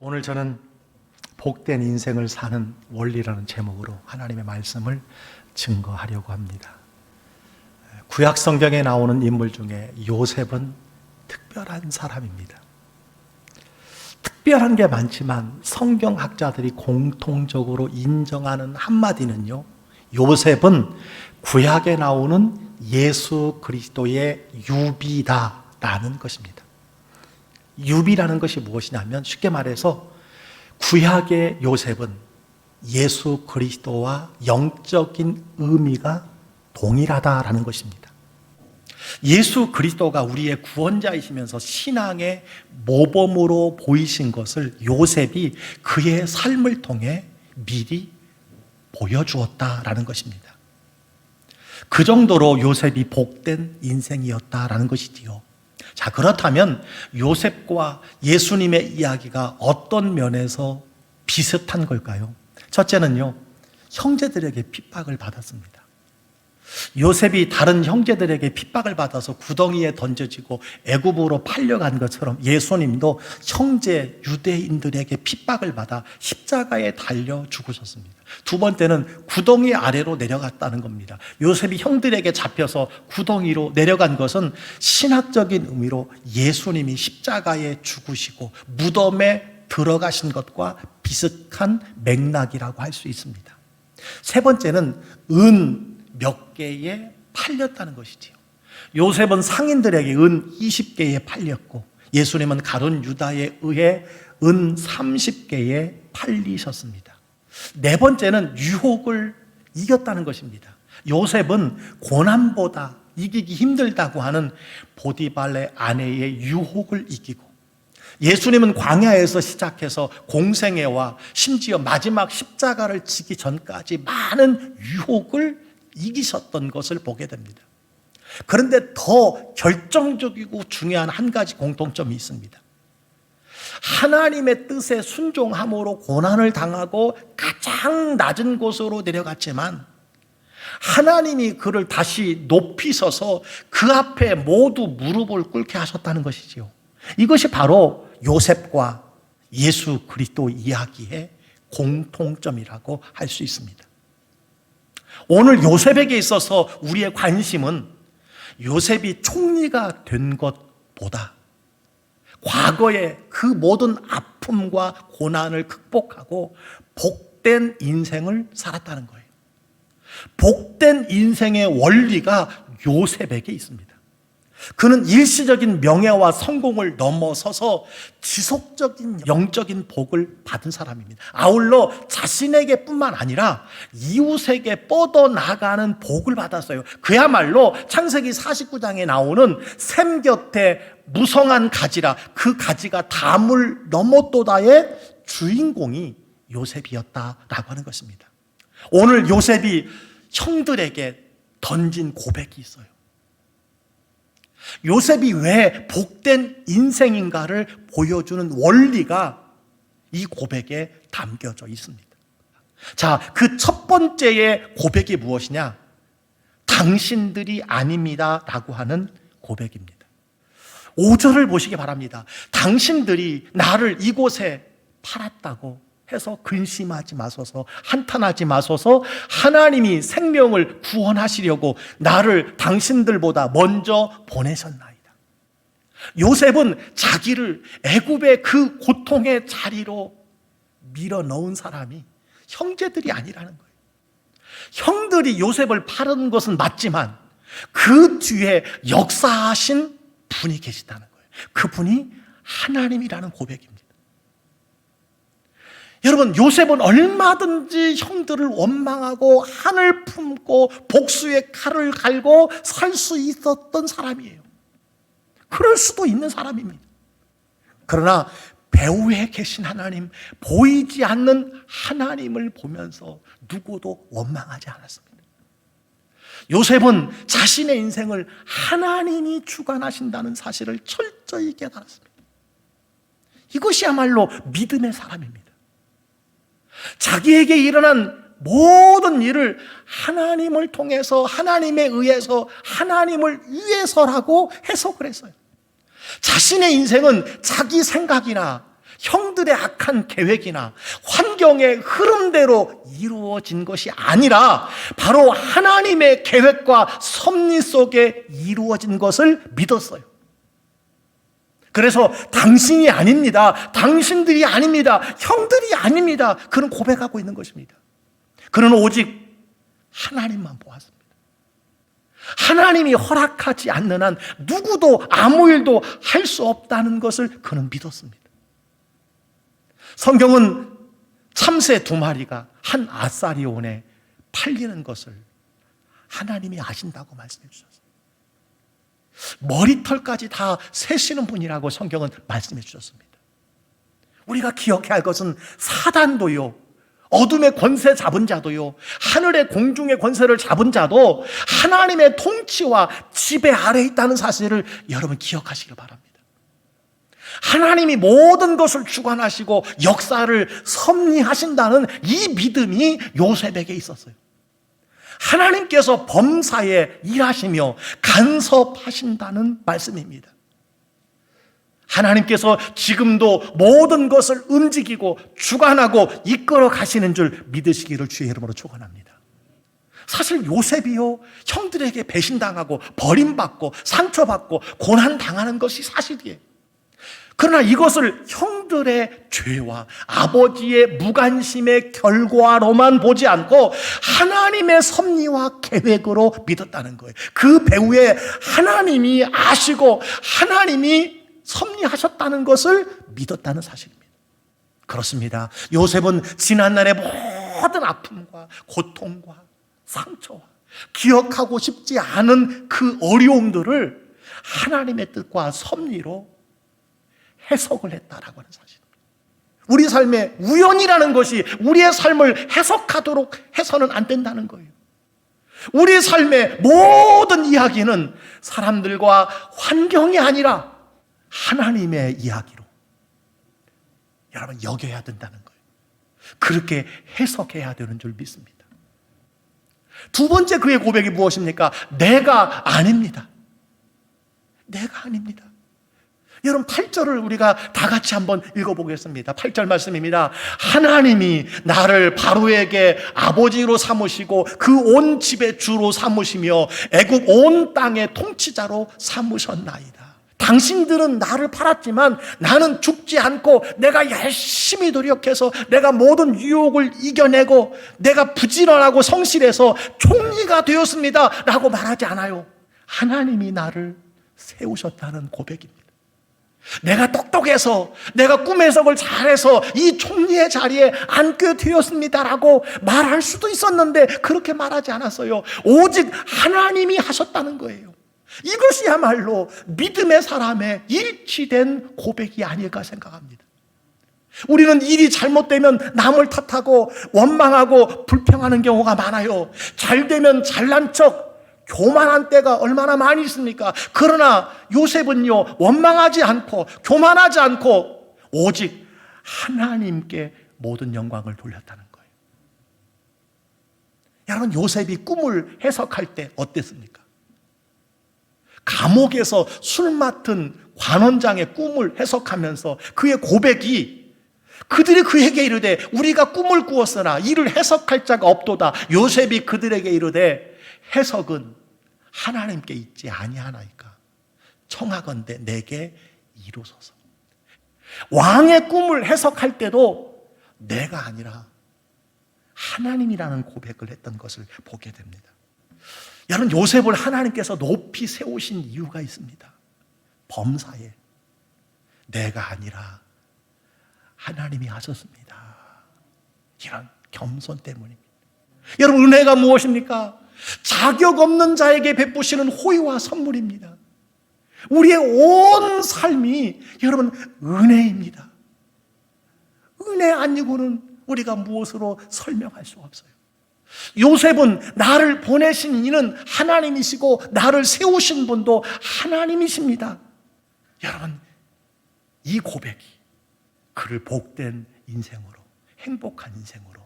오늘 저는 복된 인생을 사는 원리라는 제목으로 하나님의 말씀을 증거하려고 합니다. 구약 성경에 나오는 인물 중에 요셉은 특별한 사람입니다. 특별한 게 많지만 성경학자들이 공통적으로 인정하는 한마디는요, 요셉은 구약에 나오는 예수 그리스도의 유비다라는 것입니다. 유비라는 것이 무엇이냐면 쉽게 말해서 구약의 요셉은 예수 그리스도와 영적인 의미가 동일하다라는 것입니다. 예수 그리스도가 우리의 구원자이시면서 신앙의 모범으로 보이신 것을 요셉이 그의 삶을 통해 미리 보여주었다라는 것입니다. 그 정도로 요셉이 복된 인생이었다라는 것이지요. 자, 그렇다면 요셉과 예수님의 이야기가 어떤 면에서 비슷한 걸까요? 첫째는요, 형제들에게 핍박을 받았습니다. 요셉이 다른 형제들에게 핍박을 받아서 구덩이에 던져지고 애굽으로 팔려간 것처럼 예수님도 형제 유대인들에게 핍박을 받아 십자가에 달려 죽으셨습니다. 두 번째는 구덩이 아래로 내려갔다는 겁니다. 요셉이 형들에게 잡혀서 구덩이로 내려간 것은 신학적인 의미로 예수님이 십자가에 죽으시고 무덤에 들어가신 것과 비슷한 맥락이라고 할 수 있습니다. 세 번째는 은 몇 개에 팔렸다는 것이지요. 요셉은 상인들에게 은 20개에 팔렸고 예수님은 가룟 유다에 의해 은 30개에 팔리셨습니다. 네 번째는 유혹을 이겼다는 것입니다. 요셉은 고난보다 이기기 힘들다고 하는 보디발의 아내의 유혹을 이기고 예수님은 광야에서 시작해서 공생애와 심지어 마지막 십자가를 지기 전까지 많은 유혹을 이기셨던 것을 보게 됩니다. 그런데 더 결정적이고 중요한 한 가지 공통점이 있습니다. 하나님의 뜻에 순종함으로 고난을 당하고 가장 낮은 곳으로 내려갔지만 하나님이 그를 다시 높이셔서 그 앞에 모두 무릎을 꿇게 하셨다는 것이지요. 이것이 바로 요셉과 예수 그리스도 이야기의 공통점이라고 할 수 있습니다. 오늘 요셉에게 있어서 우리의 관심은 요셉이 총리가 된 것보다 과거의 그 모든 아픔과 고난을 극복하고 복된 인생을 살았다는 거예요. 복된 인생의 원리가 요셉에게 있습니다. 그는 일시적인 명예와 성공을 넘어서서 지속적인 영적인 복을 받은 사람입니다. 아울러 자신에게 뿐만 아니라 이웃에게 뻗어나가는 복을 받았어요. 그야말로 창세기 49장에 나오는 샘 곁에 무성한 가지라 그 가지가 담을 넘었도다의 주인공이 요셉이었다라고 하는 것입니다. 오늘 요셉이 형들에게 던진 고백이 있어요. 요셉이 왜 복된 인생인가를 보여주는 원리가 이 고백에 담겨져 있습니다. 자, 그 첫 번째의 고백이 무엇이냐? 당신들이 아닙니다 라고 하는 고백입니다. 5절을 보시기 바랍니다. 당신들이 나를 이곳에 팔았다고 해서 근심하지 마소서, 한탄하지 마소서. 하나님이 생명을 구원하시려고 나를 당신들보다 먼저 보내셨나이다. 요셉은 자기를 애굽의 그 고통의 자리로 밀어넣은 사람이 형제들이 아니라는 거예요. 형들이 요셉을 팔은 것은 맞지만 그 뒤에 역사하신 분이 계시다는 거예요. 그분이 하나님이라는 고백입니다. 여러분, 요셉은 얼마든지 형들을 원망하고 한을 품고 복수의 칼을 갈고 살 수 있었던 사람이에요. 그럴 수도 있는 사람입니다. 그러나 배후에 계신 하나님, 보이지 않는 하나님을 보면서 누구도 원망하지 않았습니다. 요셉은 자신의 인생을 하나님이 주관하신다는 사실을 철저히 깨달았습니다. 이것이야말로 믿음의 사람입니다. 자기에게 일어난 모든 일을 하나님을 통해서, 하나님에 의해서, 하나님을 위해서라고 해석을 했어요. 자신의 인생은 자기 생각이나 형들의 악한 계획이나 환경의 흐름대로 이루어진 것이 아니라 바로 하나님의 계획과 섭리 속에 이루어진 것을 믿었어요. 그래서 당신이 아닙니다. 당신들이 아닙니다. 형들이 아닙니다. 그는 고백하고 있는 것입니다. 그는 오직 하나님만 보았습니다. 하나님이 허락하지 않는 한 누구도 아무 일도 할 수 없다는 것을 그는 믿었습니다. 성경은 참새 2마리가 한 아사리온에 팔리는 것을 하나님이 아신다고 말씀해 주셨어요. 머리털까지 다 세시는 분이라고 성경은 말씀해 주셨습니다. 우리가 기억해야 할 것은 사단도요, 어둠의 권세 잡은 자도요, 하늘의 공중의 권세를 잡은 자도 하나님의 통치와 지배 아래에 있다는 사실을 여러분 기억하시길 바랍니다. 하나님이 모든 것을 주관하시고 역사를 섭리하신다는 이 믿음이 요셉에게 있었어요. 하나님께서 범사에 일하시며 간섭하신다는 말씀입니다. 하나님께서 지금도 모든 것을 움직이고 주관하고 이끌어 가시는 줄 믿으시기를 주의 이름으로 축원합니다. 사실 요셉이요, 형들에게 배신당하고 버림받고 상처받고 고난당하는 것이 사실이에요. 그러나 이것을 형들의 죄와 아버지의 무관심의 결과로만 보지 않고 하나님의 섭리와 계획으로 믿었다는 거예요. 그 배후에 하나님이 아시고 하나님이 섭리하셨다는 것을 믿었다는 사실입니다. 그렇습니다. 요셉은 지난날의 모든 아픔과 고통과 상처와 기억하고 싶지 않은 그 어려움들을 하나님의 뜻과 섭리로 해석을 했다라고 하는 사실입니다. 우리 삶의 우연이라는 것이 우리의 삶을 해석하도록 해서는 안 된다는 거예요. 우리 삶의 모든 이야기는 사람들과 환경이 아니라 하나님의 이야기로 여러분 여겨야 된다는 거예요. 그렇게 해석해야 되는 줄 믿습니다. 두 번째 그의 고백이 무엇입니까? 내가 아닙니다. 내가 아닙니다. 여러분 8절을 우리가 다 같이 한번 읽어보겠습니다. 8절 말씀입니다. 하나님이 나를 바로에게 아버지로 삼으시고 그 온 집의 주로 삼으시며 애굽 온 땅의 통치자로 삼으셨나이다. 당신들은 나를 팔았지만 나는 죽지 않고 내가 열심히 노력해서 내가 모든 유혹을 이겨내고 내가 부지런하고 성실해서 총리가 되었습니다 라고 말하지 않아요. 하나님이 나를 세우셨다는 고백입니다. 내가 똑똑해서 내가 꿈 해석을 잘해서 이 총리의 자리에 앉게 되었습니다라고 말할 수도 있었는데 그렇게 말하지 않았어요. 오직 하나님이 하셨다는 거예요. 이것이야말로 믿음의 사람의 일치된 고백이 아닐까 생각합니다. 우리는 일이 잘못되면 남을 탓하고 원망하고 불평하는 경우가 많아요. 잘 되면 잘난 척 교만한 때가 얼마나 많이 있습니까? 그러나 요셉은요, 원망하지 않고 교만하지 않고 오직 하나님께 모든 영광을 돌렸다는 거예요. 여러분, 요셉이 꿈을 해석할 때 어땠습니까? 감옥에서 술 맡은 관원장의 꿈을 해석하면서 그의 고백이, 그들이 그에게 이르되 우리가 꿈을 꾸었으나 이를 해석할 자가 없도다. 요셉이 그들에게 이르되 해석은 하나님께 있지 아니하나이까 청하건대 내게 이루소서. 왕의 꿈을 해석할 때도 내가 아니라 하나님이라는 고백을 했던 것을 보게 됩니다. 여러분, 요셉을 하나님께서 높이 세우신 이유가 있습니다. 범사에 내가 아니라 하나님이 하셨습니다. 이런 겸손 때문입니다. 여러분, 은혜가 무엇입니까? 자격 없는 자에게 베푸시는 호의와 선물입니다. 우리의 온 삶이 여러분 은혜입니다. 은혜 아니고는 우리가 무엇으로 설명할 수 없어요. 요셉은 나를 보내신 이는 하나님이시고 나를 세우신 분도 하나님이십니다. 여러분, 이 고백이 그를 복된 인생으로, 행복한 인생으로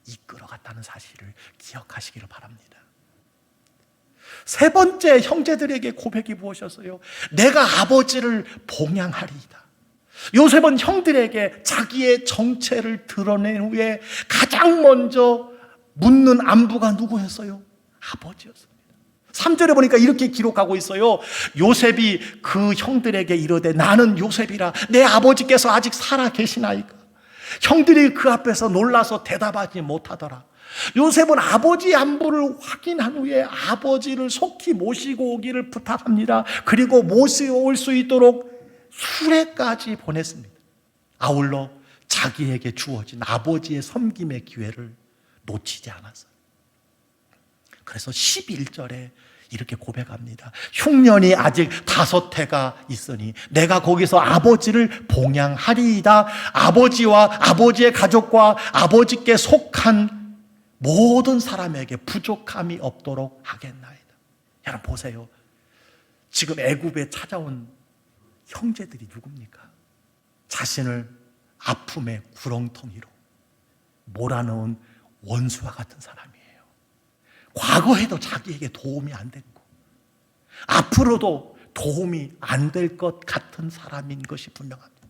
이끌어갔다는 사실을 기억하시기를 바랍니다. 세 번째 형제들에게 고백이 무엇이었어요? 내가 아버지를 봉양하리이다. 요셉은 형들에게 자기의 정체를 드러낸 후에 가장 먼저 묻는 안부가 누구였어요? 아버지였습니다. 3절에 보니까 이렇게 기록하고 있어요. 요셉이 그 형들에게 이르되 나는 요셉이라 내 아버지께서 아직 살아 계시나이까? 형들이 그 앞에서 놀라서 대답하지 못하더라. 요셉은 아버지 안부를 확인한 후에 아버지를 속히 모시고 오기를 부탁합니다. 그리고 모시고 수 있도록 수레까지 보냈습니다. 아울러 자기에게 주어진 아버지의 섬김의 기회를 놓치지 않았어요. 그래서 11절에 이렇게 고백합니다. 흉년이 아직 5해가 있으니 내가 거기서 아버지를 봉양하리이다. 아버지와 아버지의 가족과 아버지께 속한 모든 사람에게 부족함이 없도록 하겠나이다. 여러분 보세요. 지금 애굽에 찾아온 형제들이 누굽니까? 자신을 아픔의 구렁텅이로 몰아넣은 원수와 같은 사람이에요. 과거에도 자기에게 도움이 안 됐고 앞으로도 도움이 안 될 것 같은 사람인 것이 분명합니다.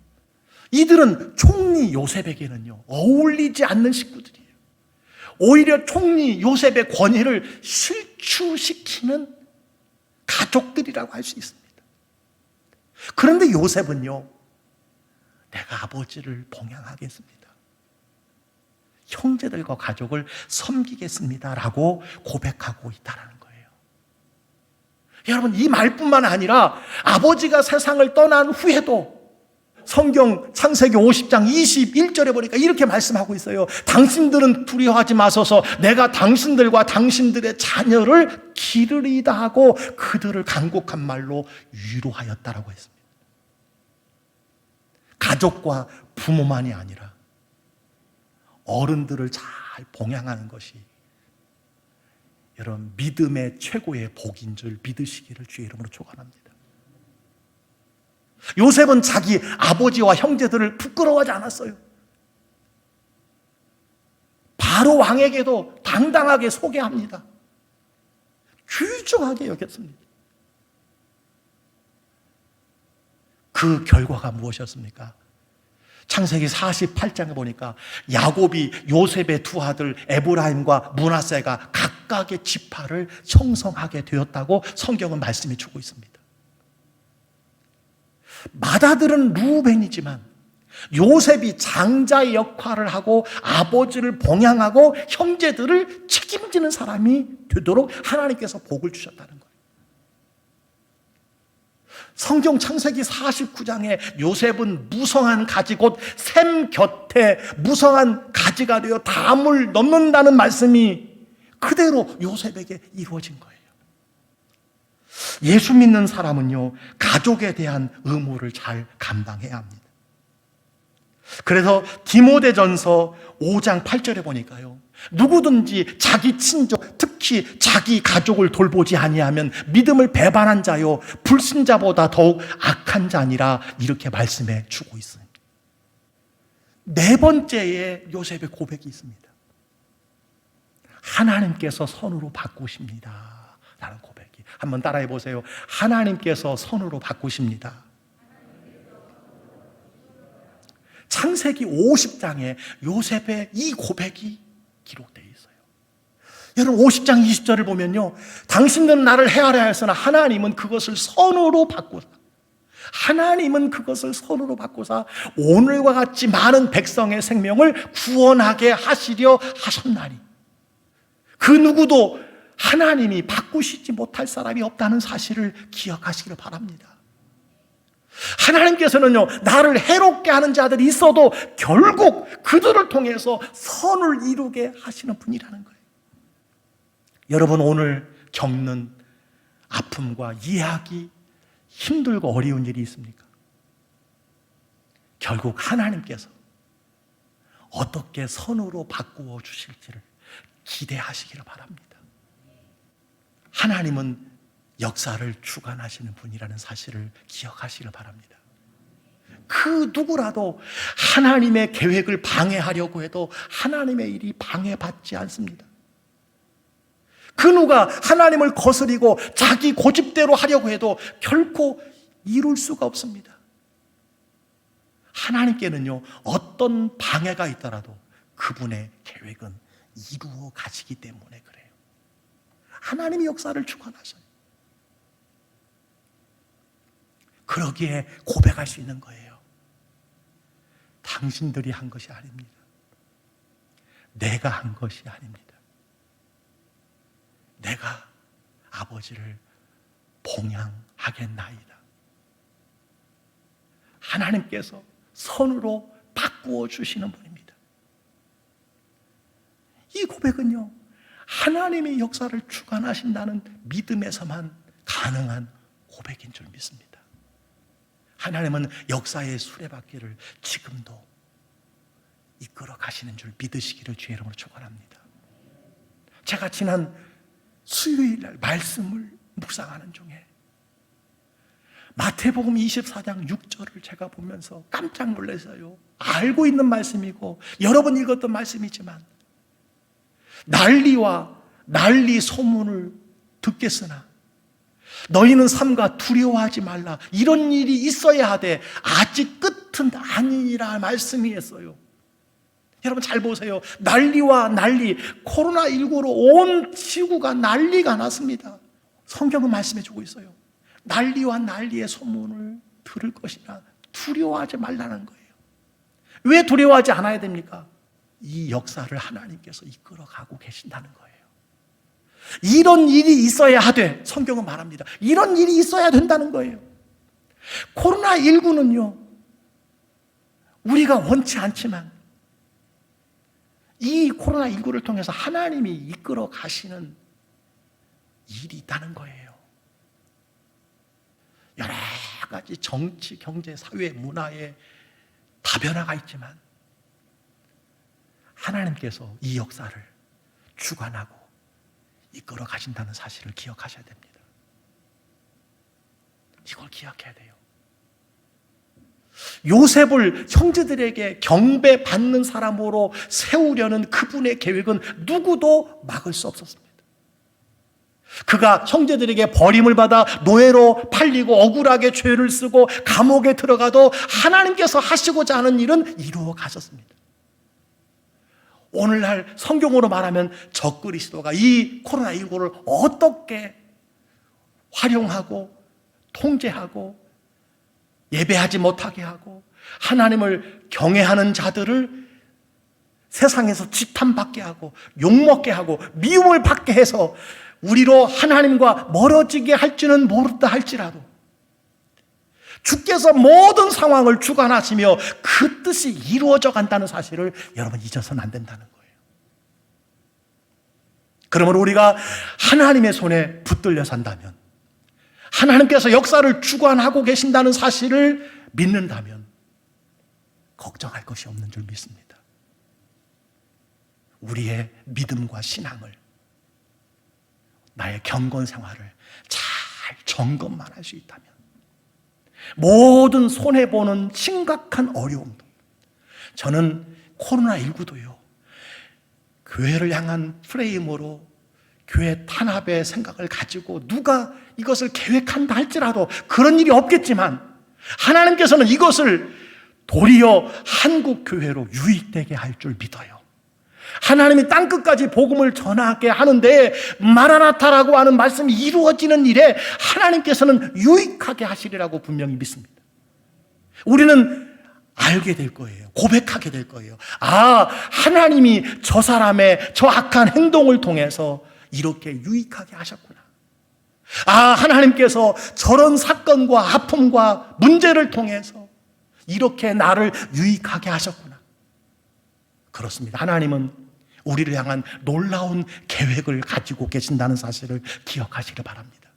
이들은 총리 요셉에게는요 어울리지 않는 식구들이에요. 오히려 총리 요셉의 권위를 실추시키는 가족들이라고 할 수 있습니다. 그런데 요셉은요, 내가 아버지를 봉양하겠습니다. 형제들과 가족을 섬기겠습니다. 라고 고백하고 있다는 거예요. 여러분, 이 말뿐만 아니라 아버지가 세상을 떠난 후에도 성경 창세기 50장 21절에 보니까 이렇게 말씀하고 있어요. 당신들은 두려워하지 마소서 내가 당신들과 당신들의 자녀를 기르리다 하고 그들을 간곡한 말로 위로하였다라고 했습니다. 가족과 부모만이 아니라 어른들을 잘 봉양하는 것이 여러분 믿음의 최고의 복인 줄 믿으시기를 주의 이름으로 축원합니다. 요셉은 자기 아버지와 형제들을 부끄러워하지 않았어요. 바로 왕에게도 당당하게 소개합니다. 귀중하게 여겼습니다. 그 결과가 무엇이었습니까? 창세기 48장에 보니까 야곱이 요셉의 두 아들 에브라임과 므낫세가 각각의 지파를 형성하게 되었다고 성경은 말씀해 주고 있습니다. 맏아들은 루벤이지만 요셉이 장자의 역할을 하고 아버지를 봉양하고 형제들을 책임지는 사람이 되도록 하나님께서 복을 주셨다는 거예요. 성경 창세기 49장에 요셉은 무성한 가지 곧 샘 곁에 무성한 가지가 되어 담을 넘는다는 말씀이 그대로 요셉에게 이루어진 거예요. 예수 믿는 사람은요, 가족에 대한 의무를 잘 감당해야 합니다. 그래서 디모데전서 5장 8절에 보니까요, 누구든지 자기 친족, 특히 자기 가족을 돌보지 아니하면 믿음을 배반한 자요 불신자보다 더욱 악한 자니라 이렇게 말씀해 주고 있습니다. 네 번째에 요셉의 고백이 있습니다. 하나님께서 선으로 바꾸십니다 라는 고백이. 한번 따라해 보세요. 하나님께서 선으로 바꾸십니다. 창세기 50장에 요셉의 이 고백이 기록되어 있어요. 여러분 50장 20절을 보면요, 당신들은 나를 헤아려 하였으나 하나님은 그것을 선으로 바꾸사, 하나님은 그것을 선으로 바꾸사 오늘과 같이 많은 백성의 생명을 구원하게 하시려 하셨나니. 그 누구도 하나님이 바꾸시지 못할 사람이 없다는 사실을 기억하시기를 바랍니다. 하나님께서는요, 나를 해롭게 하는 자들이 있어도 결국 그들을 통해서 선을 이루게 하시는 분이라는 거예요. 여러분 오늘 겪는 아픔과 이해하기 힘들고 어려운 일이 있습니까? 결국 하나님께서 어떻게 선으로 바꾸어 주실지를 기대하시기를 바랍니다. 하나님은 역사를 주관하시는 분이라는 사실을 기억하시길 바랍니다. 그 누구라도 하나님의 계획을 방해하려고 해도 하나님의 일이 방해받지 않습니다. 그 누가 하나님을 거스리고 자기 고집대로 하려고 해도 결코 이룰 수가 없습니다. 하나님께는요, 어떤 방해가 있더라도 그분의 계획은 이루어 가시기 때문에 그래요. 하나님이 역사를 주관하셔요. 그러기에 고백할 수 있는 거예요. 당신들이 한 것이 아닙니다. 내가 한 것이 아닙니다. 내가 아버지를 봉양하겠나이다. 하나님께서 선으로 바꾸어 주시는 분입니다. 이 고백은요, 하나님의 역사를 주관하신다는 믿음에서만 가능한 고백인 줄 믿습니다. 하나님은 역사의 수레바퀴를 지금도 이끌어 가시는 줄 믿으시기를 주의 이름으로 축원합니다. 제가 지난 수요일 날 말씀을 묵상하는 중에 마태복음 24장 6절을 제가 보면서 깜짝 놀랐어요. 알고 있는 말씀이고 여러 번 읽었던 말씀이지만 난리 소문을 듣겠으나 너희는 삼가 두려워하지 말라. 이런 일이 있어야 하되 아직 끝은 아니니라 말씀이었어요. 여러분 잘 보세요. 난리와 난리, 코로나19로 온 지구가 난리가 났습니다. 성경은 말씀해 주고 있어요. 난리와 난리의 소문을 들을 것이나 두려워하지 말라는 거예요. 왜 두려워하지 않아야 됩니까? 이 역사를 하나님께서 이끌어가고 계신다는 거예요. 이런 일이 있어야 하되, 성경은 말합니다. 이런 일이 있어야 된다는 거예요. 코로나19는요, 우리가 원치 않지만 이 코로나19를 통해서 하나님이 이끌어 가시는 일이 있다는 거예요. 여러 가지 정치, 경제, 사회, 문화의 다변화가 있지만 하나님께서 이 역사를 주관하고 이끌어 가신다는 사실을 기억하셔야 됩니다. 이걸 기억해야 돼요. 요셉을 형제들에게 경배받는 사람으로 세우려는 그분의 계획은 누구도 막을 수 없었습니다. 그가 형제들에게 버림을 받아 노예로 팔리고 억울하게 죄를 쓰고 감옥에 들어가도 하나님께서 하시고자 하는 일은 이루어 가셨습니다. 오늘날 성경으로 말하면 적그리스도가 이 코로나19를 어떻게 활용하고 통제하고 예배하지 못하게 하고 하나님을 경외하는 자들을 세상에서 지탄받게 하고 욕먹게 하고 미움을 받게 해서 우리로 하나님과 멀어지게 할지는 모른다 할지라도 주께서 모든 상황을 주관하시며 그 뜻이 이루어져 간다는 사실을 여러분 잊어서는 안 된다는 거예요. 그러므로 우리가 하나님의 손에 붙들려 산다면, 하나님께서 역사를 주관하고 계신다는 사실을 믿는다면 걱정할 것이 없는 줄 믿습니다. 우리의 믿음과 신앙을, 나의 경건 생활을 잘 점검만 할 수 있다면 모든 손해보는 심각한 어려움도, 저는 코로나19도요 교회를 향한 프레임으로 교회 탄압의 생각을 가지고 누가 이것을 계획한다 할지라도 그런 일이 없겠지만 하나님께서는 이것을 도리어 한국 교회로 유익되게 할 줄 믿어요. 하나님이 땅끝까지 복음을 전하게 하는데 마라나타라고 하는 말씀이 이루어지는 일에 하나님께서는 유익하게 하시리라고 분명히 믿습니다. 우리는 알게 될 거예요. 고백하게 될 거예요. 아, 하나님이 저 사람의 저 악한 행동을 통해서 이렇게 유익하게 하셨구나. 아, 하나님께서 저런 사건과 아픔과 문제를 통해서 이렇게 나를 유익하게 하셨구나. 그렇습니다. 하나님은 우리를 향한 놀라운 계획을 가지고 계신다는 사실을 기억하시길 바랍니다.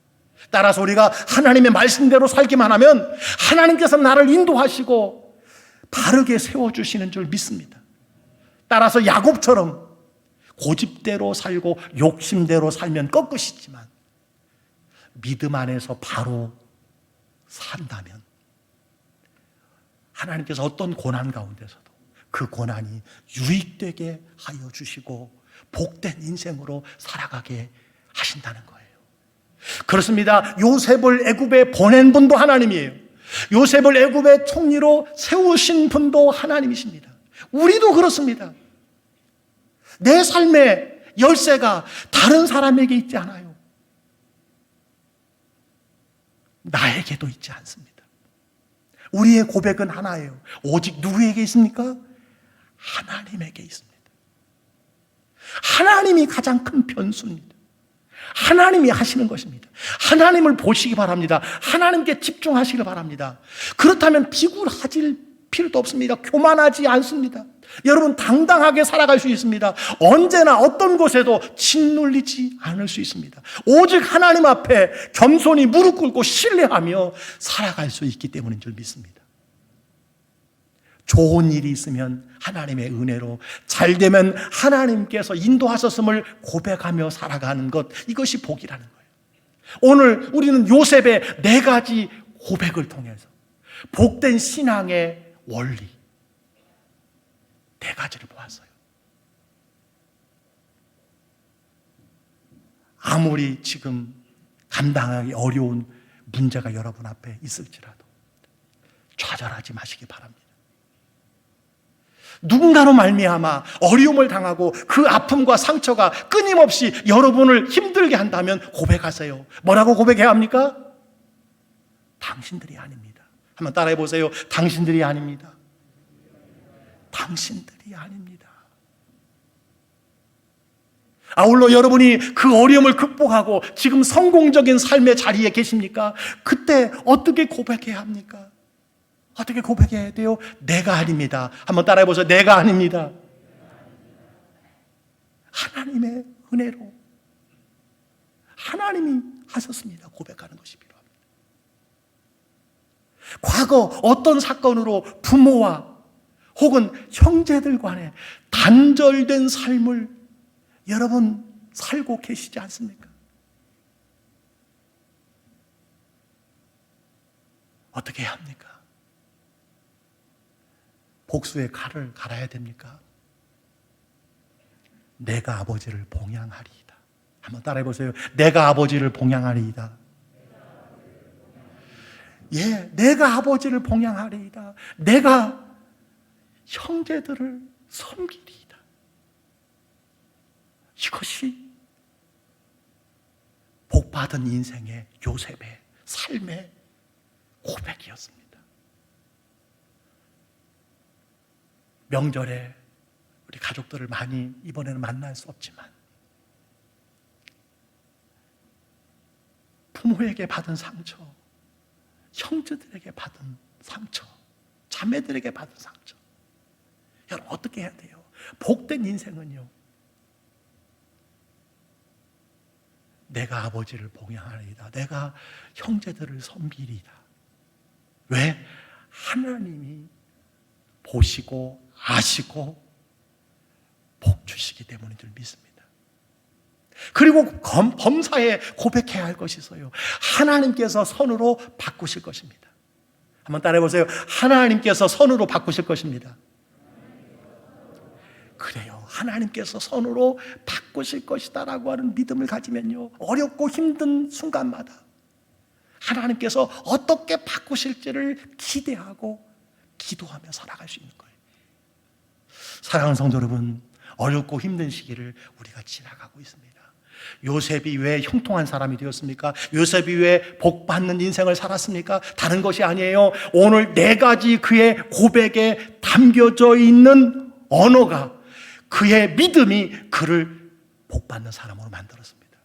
따라서 우리가 하나님의 말씀대로 살기만 하면 하나님께서 나를 인도하시고 바르게 세워주시는 줄 믿습니다. 따라서 야곱처럼 고집대로 살고 욕심대로 살면 꺾으시지만 믿음 안에서 바로 산다면 하나님께서 어떤 고난 가운데서도 그 고난이 유익되게 하여 주시고 복된 인생으로 살아가게 하신다는 거예요. 그렇습니다. 요셉을 애굽에 보낸 분도 하나님이에요. 요셉을 애굽의 총리로 세우신 분도 하나님이십니다. 우리도 그렇습니다. 내 삶의 열쇠가 다른 사람에게 있지 않아요. 나에게도 있지 않습니다. 우리의 고백은 하나예요. 오직 누구에게 있습니까? 하나님에게 있습니다. 하나님이 가장 큰 변수입니다. 하나님이 하시는 것입니다. 하나님을 보시기 바랍니다. 하나님께 집중하시기 바랍니다. 그렇다면 비굴하질 필요도 없습니다. 교만하지 않습니다. 여러분 당당하게 살아갈 수 있습니다. 언제나 어떤 곳에도 짓눌리지 않을 수 있습니다. 오직 하나님 앞에 겸손히 무릎 꿇고 신뢰하며 살아갈 수 있기 때문인 줄 믿습니다. 좋은 일이 있으면 하나님의 은혜로, 잘 되면 하나님께서 인도하셨음을 고백하며 살아가는 것, 이것이 복이라는 거예요. 오늘 우리는 요셉의 4가지 고백을 통해서 복된 신앙의 원리 4가지를 보았어요. 아무리 지금 감당하기 어려운 문제가 여러분 앞에 있을지라도 좌절하지 마시기 바랍니다. 누군가로 말미암아 어려움을 당하고 그 아픔과 상처가 끊임없이 여러분을 힘들게 한다면 고백하세요. 뭐라고 고백해야 합니까? 당신들이 아닙니다. 한번 따라해 보세요. 당신들이 아닙니다. 당신들이 아닙니다. 아울러 여러분이 그 어려움을 극복하고 지금 성공적인 삶의 자리에 계십니까? 그때 어떻게 고백해야 합니까? 어떻게 고백해야 돼요? 내가 아닙니다. 한번 따라해 보세요. 내가 아닙니다. 하나님의 은혜로 하나님이 하셨습니다. 고백하는 것이 필요합니다. 과거 어떤 사건으로 부모와 혹은 형제들 간에 단절된 삶을 여러분 살고 계시지 않습니까? 어떻게 해야 합니까? 복수의 칼을 갈아야 됩니까? 내가 아버지를 봉양하리이다. 한번 따라해 보세요. 내가 아버지를 봉양하리이다. 예, 내가 아버지를 봉양하리이다. 내가 형제들을 섬기리이다. 이것이 복받은 인생의 요셉의 삶의 고백이었습니다. 명절에 우리 가족들을 많이 이번에는 만날 수 없지만 부모에게 받은 상처, 형제들에게 받은 상처, 자매들에게 받은 상처, 여러분 어떻게 해야 돼요? 복된 인생은요, 내가 아버지를 봉양하리이다. 내가 형제들을 섬기리이다. 왜? 하나님이 보시고 아시고 복 주시기 때문인 줄 믿습니다. 그리고 범사에 고백해야 할 것이 있어요. 하나님께서 선으로 바꾸실 것입니다. 한번 따라해 보세요. 하나님께서 선으로 바꾸실 것입니다. 그래요. 하나님께서 선으로 바꾸실 것이다라고 하는 믿음을 가지면요, 어렵고 힘든 순간마다 하나님께서 어떻게 바꾸실지를 기대하고 기도하며 살아갈 수 있는 거예요. 사랑하는 성도 여러분, 어렵고 힘든 시기를 우리가 지나가고 있습니다. 요셉이 왜 형통한 사람이 되었습니까? 요셉이 왜 복받는 인생을 살았습니까? 다른 것이 아니에요. 오늘 4가지 그의 고백에 담겨져 있는 언어가, 그의 믿음이 그를 복받는 사람으로 만들었습니다.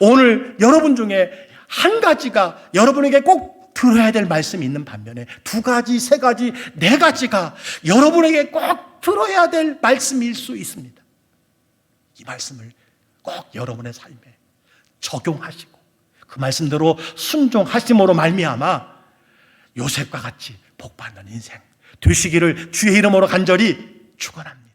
오늘 여러분 중에 한 가지가 여러분에게 꼭 들어야 될 말씀이 있는 반면에 2가지, 3가지, 4가지가 여러분에게 꼭 들어야 될 말씀일 수 있습니다. 이 말씀을 꼭 여러분의 삶에 적용하시고 그 말씀대로 순종하심으로 말미암아 요셉과 같이 복받는 인생 되시기를 주의 이름으로 간절히 축원합니다.